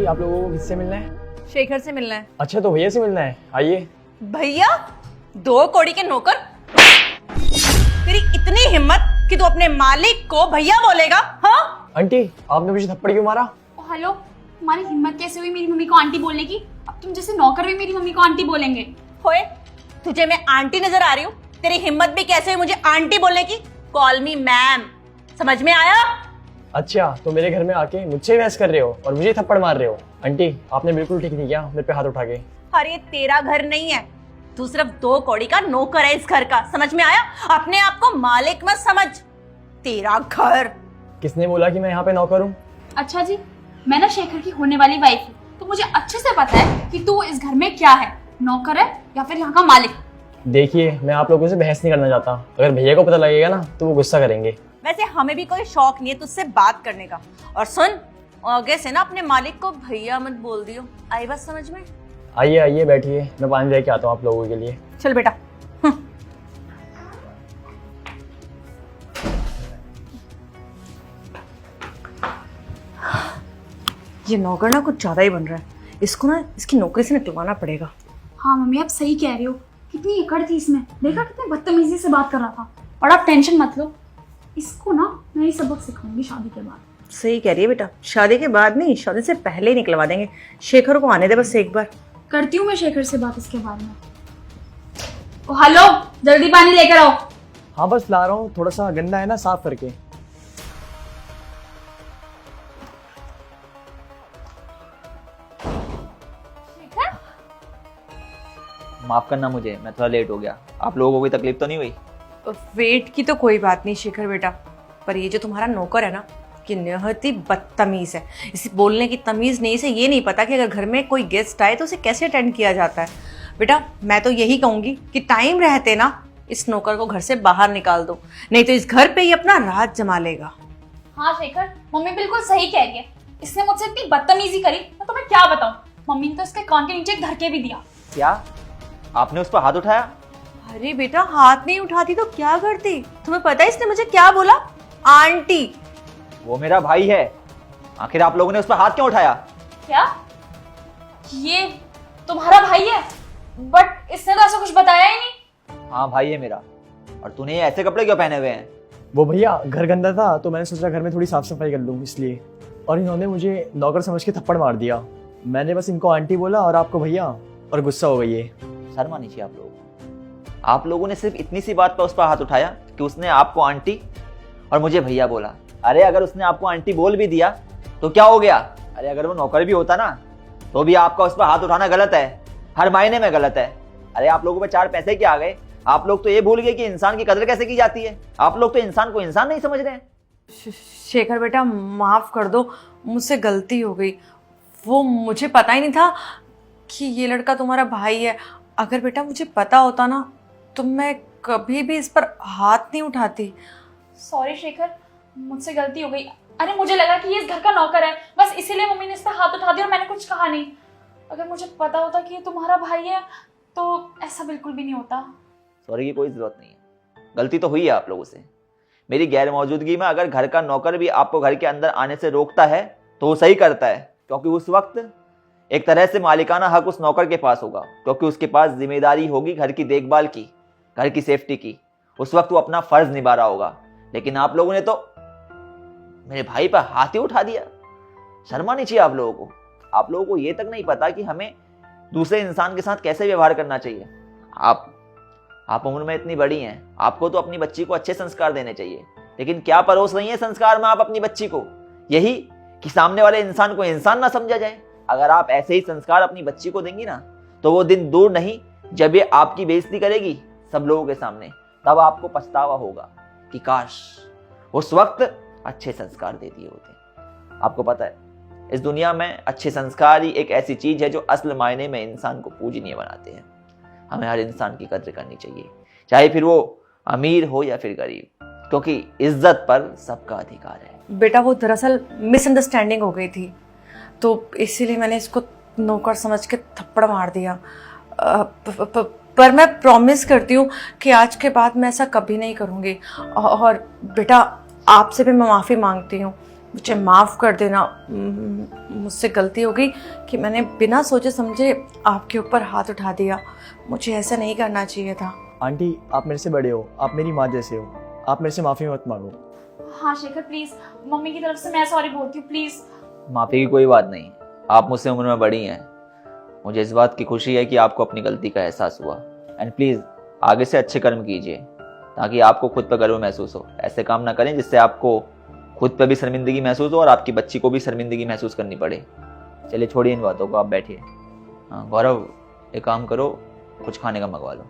आप लोगों को किससे मिलना है? शेखर से मिलना है। अच्छा, तो भैया से मिलना है, आइए। भैया? 2 कौड़ी के नौकर? तेरी इतनी हिम्मत कि तू अपने मालिक को भैया बोलेगा? हाँ आंटी, आपने मुझे थप्पड़ क्यों मारा? हेलो, तुम्हारी हिम्मत कैसे हुई मेरी मम्मी को आंटी बोलने की? अब तुम जैसे नौकर भी मेरी मम्मी को आंटी बोलेंगे? होए, तुझे मैं आंटी नजर आ रही हूँ? तेरी हिम्मत भी कैसे हुई मुझे आंटी बोलने की? कॉल मी मैम, समझ में आया? अच्छा, तो मेरे घर में आके मुझसे बहस कर रहे हो और मुझे थप्पड़ मार रहे हो? आंटी, आपने बिल्कुल ठीक नहीं किया मेरे पे हाथ उठा के। अरे तेरा घर नहीं है, तू सिर्फ 2 कौड़ी का नौकर है इस घर का, समझ में आया? अपने आप को मालिक मत समझ। तेरा घर। किसने बोला कि मैं यहाँ पे नौकर हूँ? अच्छा जी, मैं ना शेखर की होने वाली वाइफ हूँ, तो मुझे अच्छे से पता है कि तू इस घर में क्या है, नौकर है या फिर यहाँ का मालिक। देखिए, मैं आप लोगों से बहस नहीं करना चाहता। अगर भैया को पता लगेगा ना तो वो गुस्सा करेंगे। वैसे हमें भी कोई शौक नहीं है तुझसे बात करने का। और सुन, आगे से ना अपने मालिक को भैया मत बोल दियो, आई बात समझ में? आइए आइए, बैठिए, मैं पानी लेके आता हूँ आप लोगों के लिए। चल बेटा। ये नौकर ना कुछ ज्यादा ही बन रहा है, इसको ना इसकी नौकरी से निकलवाना पड़ेगा। हाँ मम्मी, आप सही कह रही हो, कितनी एकड़ थी इसमें, देखा कितने बदतमीजी से बात कर रहा था। और आप टेंशन मत लो, इसको ना मैं ये सबक सिखाऊंगी शादी के बाद। सही कह रही है बेटा, शादी के बाद नहीं, शादी से पहले ही निकलवा देंगे। शेखर को आने दे बस एक बार। करती हूँ मैं शेखर से बात इसके बारे में। ओ हेलो, जल्दी पानी लेकर आओ। हाँ बस ला रहा हूँ, थोड़ा सा गंदा है ना, साफ करके। माफ करना मुझे, मैं थोड़ा लेट हो गया। आप लोगों को कोई तकलीफ तो नहीं हुई? वेट की तो कोई बात नहीं शेखर बेटा, पर ये जो तुम्हारा नौकर है ना, कि निहायत ही बदतमीज है। इसे बोलने की तमीज नहीं, इसे ये नहीं पता कि अगर घर में कोई गेस्ट आए तो उसे कैसे अटेंड किया जाता है। बेटा मैं तो यही कहूंगी कि टाइम रहते ना इस नौकर को घर से बाहर निकाल दो, नहीं तो इस घर पे ही अपना राज जमा लेगा। हाँ शेखर, मम्मी बिल्कुल सही कह रही है, इसने मुझसे इतनी बदतमीजी करी, मैं तुम्हें क्या बताऊं। मम्मी ने तो इसके कान के नीचे एक धरके भी दिया। क्या आपने उस पर हाथ उठाया? अरे बेटा, हाथ नहीं उठाती तो क्या करती? तुम्हें पता है इसने मुझे क्या बोला? आंटी। वो मेरा भाई है, आखिर आप लोगों ने उस पर हाथ क्यों उठाया? क्या ये तुम्हारा भाई है? बट इसने तो ऐसा कुछ बताया ही नहीं। हाँ भाई है मेरा। और तूने ये ऐसे कपड़े क्यों पहने हुए हैं? वो भैया, घर गंदा था तो मैंने सोचा घर में थोड़ी साफ सफाई कर लूँ इसलिए, और इन्होंने मुझे नौकर समझ के थप्पड़ मार दिया। मैंने बस इनको आंटी बोला और आपको भैया, और गुस्सा हो गई है। शर्म आनी चाहिए आप लोगों को। आप लोगों ने सिर्फ इतनी सी बात पर उस पर हाथ उठाया कि उसने आपको आंटी और मुझे भैया बोला। अरे अगर उसने आपको आंटी बोल भी दिया तो क्या हो गया? अरे अगर वो नौकर भी होता ना तो भी आपका उस पर हाथ उठाना गलत है, हर मायने में गलत है। अरे आप लोगों पे 4 पैसे क्या आ गए? आप लोग तो ये भूल गए कि इंसान की कदर कैसे की जाती है। आप लोग तो इंसान को इंसान नहीं समझ रहे हैं। शेखर बेटा माफ कर दो, मुझसे गलती हो गई। वो मुझे पता ही नहीं था कि ये लड़का तुम्हारा भाई है। अगर बेटा मुझे पता होता ना तो मैं कभी भी इस पर हाथ नहीं उठाती। सॉरी शेखर, मुझसे गलती हो गई। अरे मुझे लगा कि ये इस घर का नौकर है, बस इसीलिए मम्मी ने इस पर हाथ उठा दिया और मैंने कुछ कहा नहीं। अगर मुझे पता होता कि ये तुम्हारा भाई है तो ऐसा बिल्कुल भी नहीं होता। सॉरी की कोई जरूरत नहीं है, गलती तो हुई है आप लोगों से। मेरी गैर मौजूदगी में अगर घर का नौकर भी आपको घर के अंदर आने से रोकता है तो वो सही करता है, क्योंकि उस वक्त एक तरह से मालिकाना हक उस नौकर के पास होगा, क्योंकि उसके पास जिम्मेदारी होगी घर की देखभाल की, घर की सेफ्टी की। उस वक्त वो अपना फर्ज निभा रहा होगा। लेकिन आप लोगों ने तो मेरे भाई पर हाथ ही उठा दिया। शर्म आनी चाहिए आप लोगों को। आप लोगों को ये तक नहीं पता कि हमें दूसरे इंसान के साथ कैसे व्यवहार करना चाहिए। आप उम्र में इतनी बड़ी हैं, आपको तो अपनी बच्ची को अच्छे संस्कार देने चाहिए, लेकिन क्या परोस रही है संस्कार में आप अपनी बच्ची को? यही कि सामने वाले इंसान को इंसान ना समझा जाए। अगर आप ऐसे ही संस्कार अपनी बच्ची को देंगी ना तो वो दिन दूर नहीं जब ये आपकी बेइज्जती करेगी सब लोगों के सामने, तब आपको पछतावा होगा कि काश उस वक्त अच्छे संस्कार दे दिए होते। आपको पता है इस दुनिया में अच्छे संस्कार ही एक ऐसी चीज है जो असल मायने में इंसान को पूजनीय बनाते हैं। हमें हर इंसान की कद्र करनी चाहिए, चाहे फिर वो अमीर हो या फिर गरीब, क्योंकि इज्जत पर सबका अधिकार है। बेटा वो दरअसल मिसअंडरस्टैंडिंग हो गई थी, तो इसीलिए मैंने इसको नौकर समझ के थप्पड़ मार दिया। पर मैं प्रॉमिस करती हूँ कि आज के बाद मैं ऐसा कभी नहीं करूँगी। और बेटा आपसे भी मैं माफ़ी मांगती हूँ मुझे माफ़ कर देना। मुझसे गलती हो गई कि मैंने बिना सोचे समझे आपके ऊपर हाथ उठा दिया। मुझे ऐसा नहीं करना चाहिए था। आंटी आप मेरे से बड़े हो, आप मेरी माँ जैसे हो, आप मेरे से माफ़ी मत मांगो। हाँ शेखर प्लीज, मम्मी की तरफ से मैं सॉरी बोलती हूँ प्लीज। माफ़ी की कोई बात नहीं, आप मुझसे उम्र में बड़ी हैं। मुझे इस बात की खुशी है कि आपको अपनी गलती का एहसास हुआ। एंड प्लीज़ आगे से अच्छे कर्म कीजिए ताकि आपको खुद पर गर्व महसूस हो। ऐसे काम ना करें जिससे आपको खुद पर भी शर्मिंदगी महसूस हो और आपकी बच्ची को भी शर्मिंदगी महसूस करनी पड़े। चलिए छोड़िए इन बातों को, आप बैठिए। हाँ गौरव, एक काम करो, कुछ खाने का मंगवा लो।